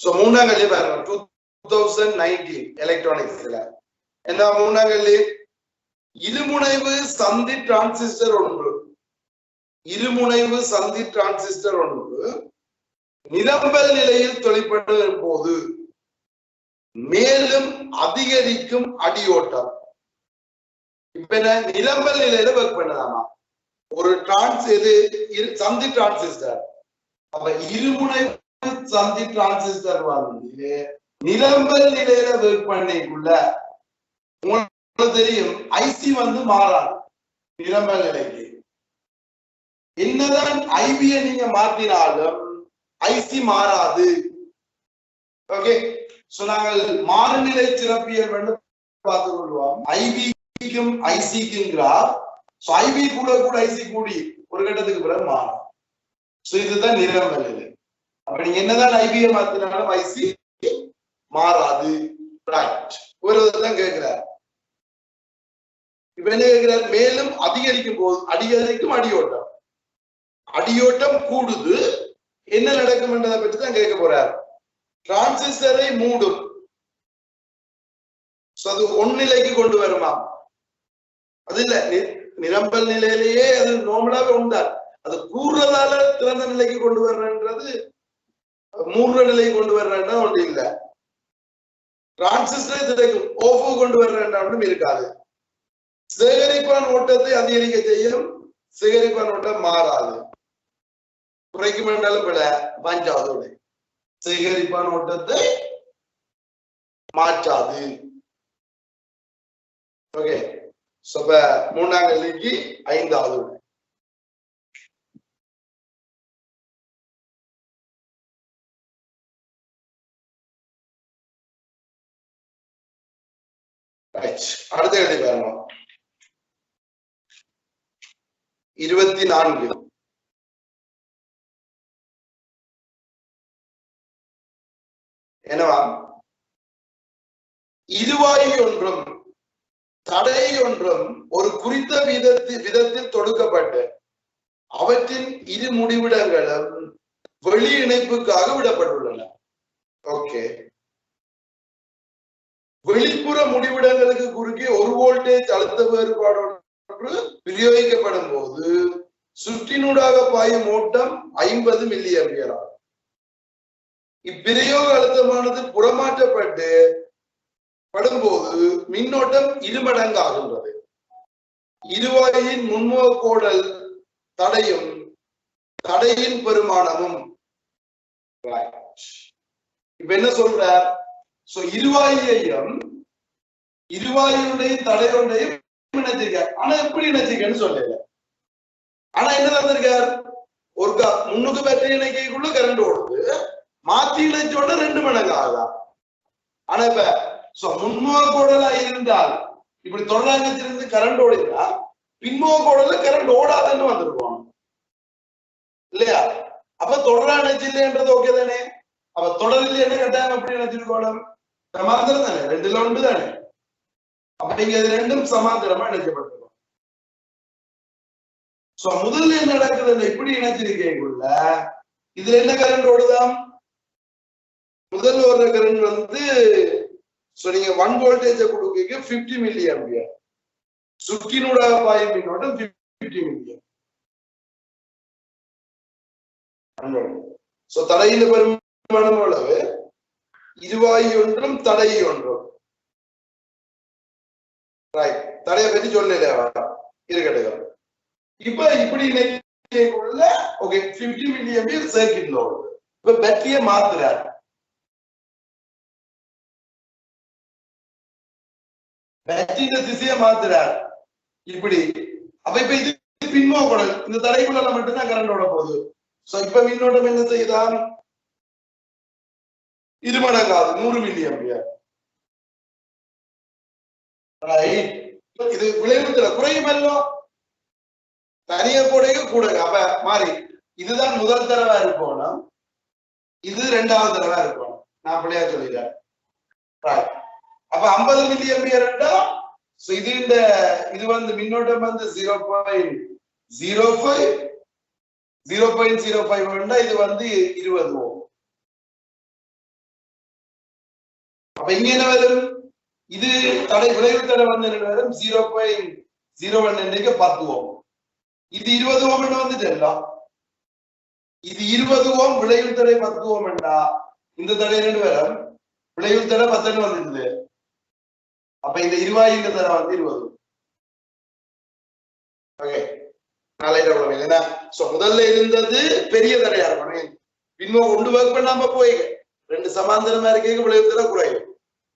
So மூணாம் கல்வி பாருங்க 2019 எலக்ட்ரானிக்ஸ்ல என்ன மூணாம் கல்வி இருமுனைவு சந்தி டிரான்சிஸ்டர் ஒன்று இருமுனைவு சந்தி டிரான்சிஸ்டர் ஒன்று நிரம்பல் நிலையில் தொழிற்படும் போது மேலும் அதிகரிக்கும் அடியோட்டம் இப்ப என்ன நிரம்பல் நிலையில ஒர்க் பண்ணலாமா ஒரு சந்தி டிரான்சிஸ்டர் அப்ப இருமுனைவு சந்தி டிரான்சிஸ்டர் வந்து நிரம்பல் நிலையில ஒர்க் பண்ணிக்குள்ள உங்களுக்கு தெரியும் ஐசி வந்து மாறாது நிரம்பல் நிலைக்கு என்னதான் ஐபிய நீங்க மாற்றினாலும் ஐசி மாறாது ஓகே சோ நாங்கள் மாறுநிலை சிறப்பியல் வந்து பார்த்து கொள்வோம் ஐபிக்கும் ஐசிக்கும் கிராஃப் சோ ஐபி கூட கூட ஐசி கூடி ஒரு கட்டத்துக்கு பிறகு மாறும் சோ இதுதான் நிரம்பல் நிலை அப்ப நீங்க என்னதான் ஐபியை மாத்தினாலும் ஐசி மாறாது ரைட் ஒரு தான் கேட்கிறார் இப்ப என்ன கேட்கிறார் மேலும் அதிகரிக்கும் போது அதிகரிக்கும் அடியோட்டம் கூடுது என்ன நடக்கும் என்றதை பற்றி தான் கேட்க போறார் டிரான்சிஸ்டரை மூடும் அது ஒன்னிலைக்கு கொண்டு வருமா அது இல்ல நிரம்பல் நிலையிலேயே அது நார்மலாவே உண்டா அது கூடுறதால திறந்த நிலைக்கு கொண்டு வர்றன்றது மூடுற நிலைக்கு கொண்டு வர்றா ஒன்று இல்ல டிரான்சிஸ்டரை திறக்கும் ஓஃபோ கொண்டு வர்றன்னும் இருக்காது சேகரிப்பான் ஓட்டத்தை அதிகரிக்க செய்யும் சேகரிப்பான் ஓட்டம் மாறாது குறைக்கும் என்றாலும் விட பஞ்சாவதோட சேகரிப்பான் ஓட்டத்தை மாற்றாது ஓகே மூணாம் கல்விக்கு ஐந்தாவது அடுத்த கேள்வி பாருங்க 24 என்னவா இருவாயு ஒன்றும் தடை ஒன்றும் ஒரு குறித்த விதத்தில் தொடுக்கப்பட்டு அவற்றின் இரு முடிவிடங்களும் வெளி இணைப்புக்காக விடப்பட்டுள்ளன ஓகே வெளிப்புற முடிவிடங்களுக்கு குறுக்கே 1 வோல்டேஜ் அழுத்த வேறுபாடு பிரயோகிக்கப்படும் போது சுற்றினூடாக பாயும் ஓட்டம் 50 மில்லி ஆம்பியர் ஆகும் இப்பிரயோக அழுத்தமானது புறமாற்றப்பட்டு படும்போது மின்னோட்டம் 2 மடங்கு ஆகின்றது இருவாயின் முன்முகக்கோடல் தடையும் தடையின் பெருமானமும் இப்ப என்ன சொல்ற இருவாயையும் இருவாயுடைய தடையோடையும் இணைச்சிருக்கார் ஆனா எப்படி இணைச்சிருக்கன்னு சொல்லல ஆனா என்ன தந்திருக்கார் ஒரு முன்னுக்கு பேட்டரி இணைக்கைக்குள்ள கரண்ட் ஓடுது மாத்தி இணைச்சோட 2 மடங்கு ஆகுதான் ஆனா இப்ப முன்முக கோடலா இருந்தால் இப்படி தொடராங்கத்திலிருந்து கரண்ட் ஓடினா பின்முக கோடல கரண்ட் ஓடாதுன்னு வந்திருக்கோம் இல்லையா அப்ப தொடரா இணைச்சு இல்லைன்றது ஓகே தானே அப்ப தொடர் இல்லைன்னு கட்டாயம் எப்படி இணைச்சிருக்கோம் சமாந்திரம் தானே 2ல 1 தானே அப்படிங்கிறது ரெண்டும் சமாந்திரமா இணைக்கப்பட்டிருக்கும் முதல்ல என்ன நடக்குது எப்படி இணைச்சிருக்கீங்க இதுல என்ன கரண்ட் ஓடுதான் முதல்ல ஒரு கரண்ட் வந்து நீங்க 1 வோல்டேஜ் கொடுக்க 50 மில்லி ஆம்பியர் சுற்றினூடாக பாயும் மின்னோட்டம் 50 மில்லி தடையில பெருமானம் அளவு இருவாயு ஒன்றும் தடை ஒன்றும் தடையை பற்றி சொல்லல இருக்கட்டும் இப்ப இப்படி இணைக்குள்ள ஓகே 50 மில்லி ஆம்பியர் சர்க்யூட்ல ஓடுது இப்ப பேட்டரியை மாத்துறாரு பேட்டரியில திசையை மாத்துறாரு இப்படி அப்ப இப்ப இது பின்முக கோடல் இந்த தடைக்குள்ள மட்டும்தான் கரண்ட் ஓட போகுது இப்ப மின்னோட்டம் என்ன செய்யுதான் 2 மடங்காது 100 மில்லி ஆம்பியர் இது விளைவுல குறையும் எல்லாம் தனியா கூடையும் கூட அப்ப மாறி இதுதான் முதல் தடவை இருக்கணும் இது 2வது தடவை இருக்கணும் நான் அப்படியா சொல்லிட்டேன் அப்ப 50 மில்லி ஆம்பியர் இது வந்து மின்னோட்டம் வந்து 0.05 0.05 இது வந்து 20 ஓம் அப்ப இங்க என்ன வரும்? இது தடை விளைவு தடை வந்து என்ன வரும்? 0.01 என்றைக்கு 10 ஓம். இது 20 ஓம் என்று வந்துட்டா, இது 20 ஓம் விளைவு தடை 10 ஓம் என்றா இந்த தடை ரெண்டு வரும் விளைவு தடை 10 வந்துருது. அப்ப இந்த 20 தடை வந்து 20. ஓகே, ஏன்னா முதல்ல இருந்தது பெரிய தடையா இருக்கணும். இன்னும் ஒன்று ஒர்க் பண்ணாம போய்க, ரெண்டு சமாந்தரமா இருக்க விளைவு தடை குறையும்.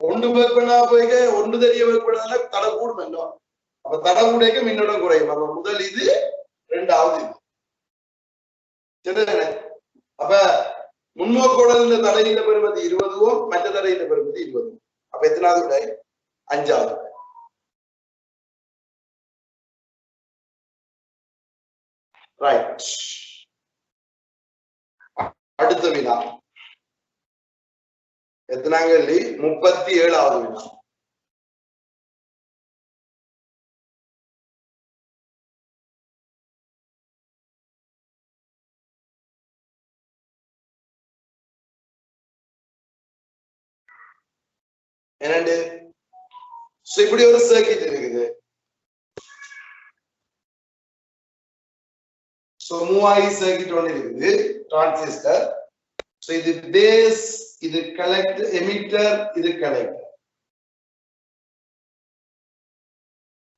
ஒன்று ஒர்க் பண்ணாம போய்க, ஒன்று தெரிய ஒர்க் பண்ணால தடை கூடும். இன்னும் அப்ப தடை கூடைக்க மின்னோட்டம் குறையும். அப்ப முதல் இது, ரெண்டாவது இது. அப்ப முன்னோக்கோடல் தடையில பெறுவது 20 ஓம், மற்ற தடையில பெறுவது 20. அப்ப எத்தனாவது விடை? 5வது. ரைட். அடுத்த வினா எத்தனாங்க? 37வது வினா. என்னண்டு? இப்படி ஒரு சர்க்கிட் இருக்குது. மூவாயி சர்க்கிட் ஒன்று இருக்குது, டிரான்சிஸ்டர். இது பேஸ், இது கலெக்டர், எமிட்டர், இது கலெக்டர்.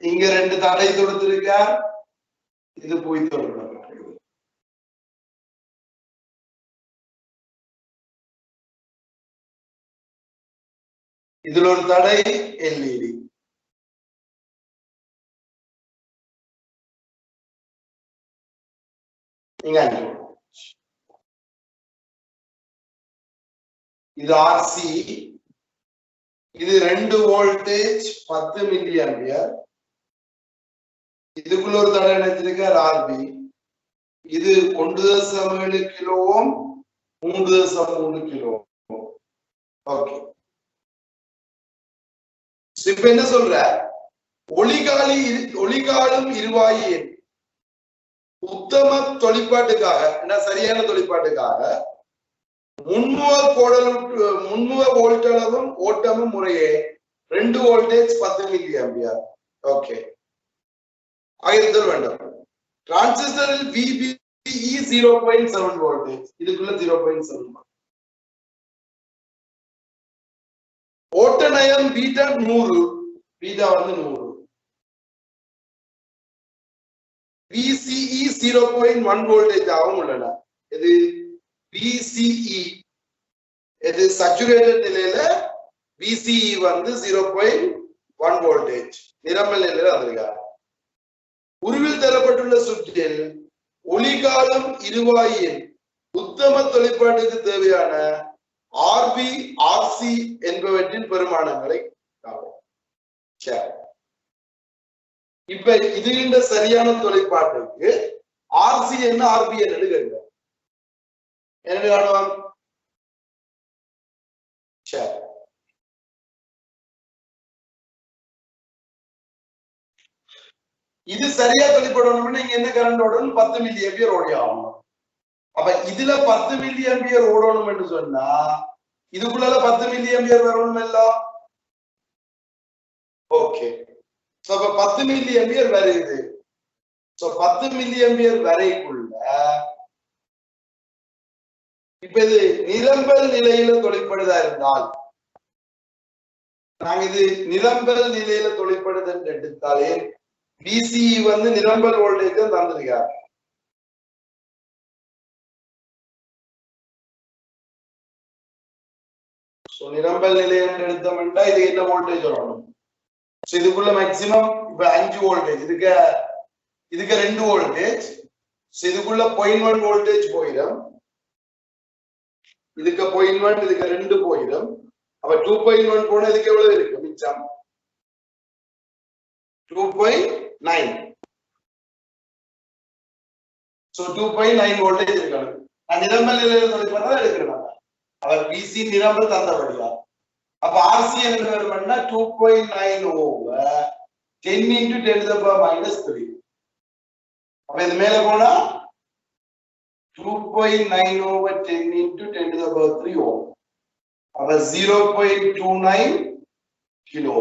இங்க ரெண்டு தடை தொடுத்திருக்கா, இது போய் தொடுக்க. இதுல ஒரு தடை எல்இடி. இது ஆர்சி, இது 2 வோல்டேஜ் 10 மில்லி ஆம்பியர். இதுக்குள்ள ஒரு தடை இணைச்சிருக்கார் ஆர்பி. இது 1.7 kilo ohm, 3.3 kilo ohm. Okay, இப்ப என்ன சொல்ற? ஒளிகாலும் இருவாயின் உத்தம தொழிற்பாட்டுக்காக, என்ன சரியான தொழிற்பாட்டுக்காக முன்முக வோல்டளவும் ஓட்டமும் முறையே 2 வோல்டேஜ் 10 மில்லி ஆம்பியர். ஓகே, ஆகிருத்தல் வேண்டும். டிரான்சிஸ்டரில் VBE 0.7 வோல்டேஜ், இதுக்குள்ள 0.7. ஓட்ட நயம் பீட்டா 100, பீட்டா வந்து 100. VCE 0.1 வோல்டேஜ் ஆகும் உள்ளன. இது VCE, இது சச்சுரேட்டட் நிலையில VCE வந்து 0.1 வோல்டேஜ், நிரம்பல் நிலையில வந்திருக்காங்க. உருவில் தரப்பட்டுள்ள சுற்றில் ஒளிகாலம் இருவாயின் உத்தம தொழிற்பாட்டுக்கு தேவையான RB, RC என்பவற்றின் பெருமானங்களை காணும். இப்ப இது சரியான தொழிற்பாட்டுக்கு RC என்ன, RB என்ன கேட்க என்ன காணுவாங்க? இது சரியா தொழிற்படணும்னு இங்க என்ன கரண்ட் ஓடணும்? 10 மில்லி ஆம்பியர் ஓடி ஆகணும். அப்ப இதுல 10 மில்லி ஆம்பியர் ஓடணும் என்று சொன்னா இதுக்குள்ள 10 மில்லி ஆம்பியர் வரணும் எல்லாம். ஓகே, அப்ப 10 மில்லி ஆம்பியர் வருது. 10 மில்லி ஆம்பியர் வரைக்குள்ள இப்ப இது நிரம்பல் நிலையில தொழிற்படுதா இருந்தால், நாங்க இது நிரம்பல் நிலையில தொழிற்படுதல் எடுத்தாலே VCE வந்து நிரம்பல் வோல்டேஜ் தான் தந்திருக்காரு. நிரம்பல் நிலை என்று எடுத்தோம்னா இது என்ன வோல்டேஜ் வரணும்? இதுக்குள்ள மேக்சிமம் இப்ப 5 வோல்டேஜ், இதுக்கு 2 வோல்டேஜ், இதுக்குள்ள 0.1 வோல்டேஜ் போயிடும், இதுக்கு 0.1, இதுக்கு 2 போயிடும். அப்ப 2.1 போனா இதுக்கு எவ்வளவு இருக்கு மிச்சம்? 2.9. 2.9 வோல்டேஜ் இருக்கணும். நான் நிரம்பல் நிலையில தொழிற்படுறதா எடுக்கிறேன். அவர் VC நிரம்பல் தந்தபடியா. அப்ப RC என்ன வரும்னா 2.9 over 10 into 10 to the power minus 3. அப்ப இது மேல போனா 2.9 over 10 into 10 to the power 3 ohm. அப்ப 0.29 கிலோ.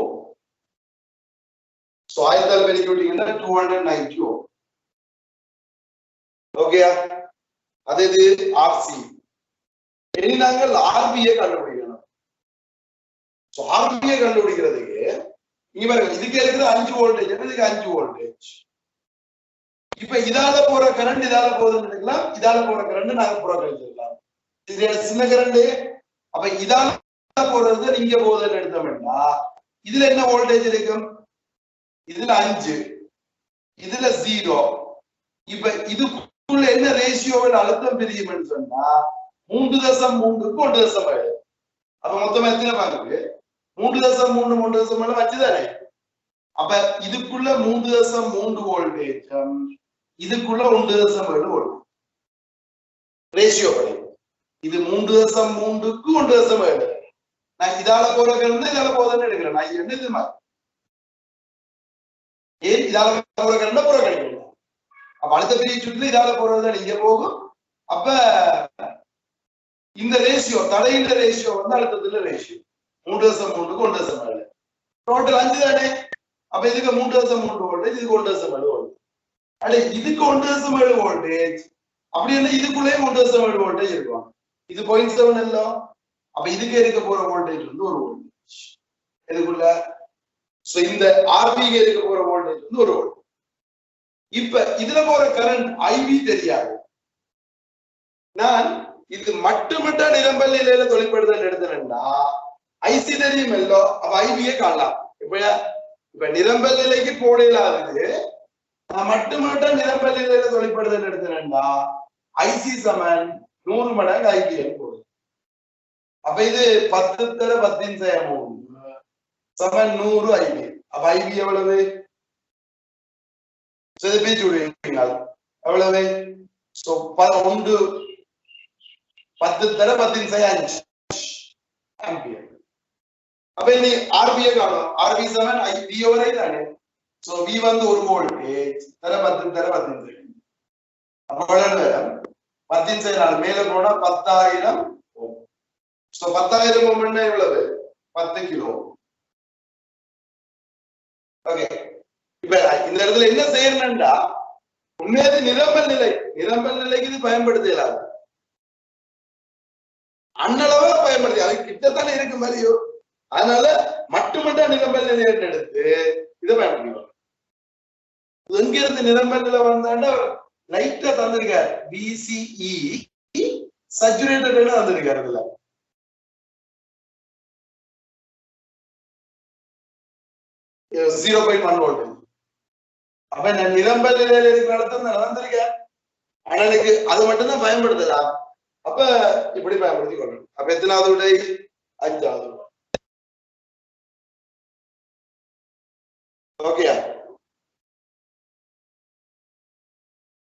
சோ ஆயிரத்தால் பெருக்கி விட்டீங்கன்னா 290 ஓம். ஓகேயா? அது இது ஆர்சி. இனி நாங்கள் ஆர்பியை கண்டுபிடிக்கணும். சோ ஆர்பியை கண்டுபிடிக்கிறதுக்கு இங்க பாருங்க, இதுக்கு இருக்குது 5 வோல்டேஜ், இதுக்கு 5 வோல்டேஜ். இப்ப இதால போற கரண்ட் இதால போகுதுன்னு எடுக்கலாம், இதால போற கரண்ட் நாங்க புறக்கணிச்சிடலாம். இது சின்ன கரண்ட். அப்ப இதால போறது இங்க போகுதுன்னு எடுத்தோம்னா இதுல என்ன வோல்டேஜ் இருக்கும்? இதுல 5, இதுல 0. இப்ப இதுக்குள்ள என்ன ரேஷியோவில் அழுத்தம் பிரியும்னு சொன்னா 3.3க்கு 1.7. அப்ப மொத்தமா எத்தனை பாருங்க? 3.3 3.7 வச்சுதானே. அப்ப இதுக்குள்ள 3.3 வோல்டேஜ், இதுக்குள்ள 1.7 வோல்ட் ரேஷியோ படி. இது 3.3க்கு 1.7. நான் இதால போற கரண்ட் இதால போகுதுன்னு எடுக்கிறேன். நான் என்ன இது மாதிரி ஏன் இதால போற கரண்ட் புறக்கணிக்கணும். அப்ப அடுத்த பெரிய சுற்றுல இதால போறது இங்க போகும். அப்ப இந்த ரேஷியோ, தடையின் ரேஷியோ வந்து அழுத்தத்துல ரேஷியோ 3.3க்கு 1.7. டோட்டல் 5 தானே. அப்ப இதுக்கு 3.3 வோல்டேஜ், இதுக்கு 1.7 வோல்ட். அடே இதுக்கு 1.7 வோல்டேஜ், அப்படி என்ன இதுக்குள்ளே 1.7 வோல்டேஜ் இருக்கும். இது 0.7 இல்ல. அப்ப இதுக்கு இருக்க போற வோல்டேஜ் வந்து 1 வோல்டேஜ் இதுக்குள்ள. சோ இந்த ஆர்பிக்கு இருக்க போற வோல்டேஜ் வந்து 1 வோல்ட். இப்ப இதுல போற கரண்ட் ஐவி தெரியாது. நான் இது மட்டுமட்ட நிரம்பல் நிலையில தொழிற்படுதல் எடுத்தேன்னா ஐசி தெரியும் இல்லோ. அப்ப ஐவியே காணலாம். இப்ப நிரம்பல் நிலைக்கு போடலாது. நான் மட்டுமட்ட நிரம்பல் நிலையில தொழிற்படுதல் எடுத்தேன்னா ஐசி சமன் 100 மடங்கு ஐபிஎல் போடுது. அப்ப இது 10 தர 10 சமன் 100 ஐபி. அப்ப ஐபி எவ்வளவு? பிரிச்சு விடுவீங்க எவ்வளவு? 1 10 தர 10 ஆம்பியர். அப்ப இனி ஆர்பியை காணும். ஆர்பி சமன் ஐபி வரை தானே. சோ வி வந்து 1 வோல்டேஜ் தர 10 தர 10. அவ்வளவு 10 மேல போனா 10,000 ஓம். சோ 10,000 ஓம் என்ன எவ்வளவு? 10 கிலோ. ஓகே. இப்ப இந்த இடத்துல என்ன செய்யணும்னா உண்மையாவே நிரம்பல் நிலை, நிரம்பல் நிலைக்கு இது பயன்படுத்தலாது. அன்னளவா பயன்படுத்தி அது கிட்டத்தானே இருக்கு மாதிரியோ. அதனால மட்டுமட்ட நிரம்பல் நிலையை எடுத்து இதை பயன்படுத்திக்கலாம். எங்க இருந்து நிரம்பல் நிலை வந்தாண்டா லைட்டா தந்திருக்காரு. BCE saturated தந்திருக்காரு. இதுல 0.1 வோல்ட். அப்ப நான் நிரம்பல் நிலையில இருக்கிற இடத்துல நடந்திருக்கேன். ஆனா எனக்கு அது மட்டும்தான் பயன்படுத்தலாம். அப்ப இப்படி பயன்படுத்தி கொள்ளணும். அப்ப எத்தனாவது விடை? 5வது. ஓகே.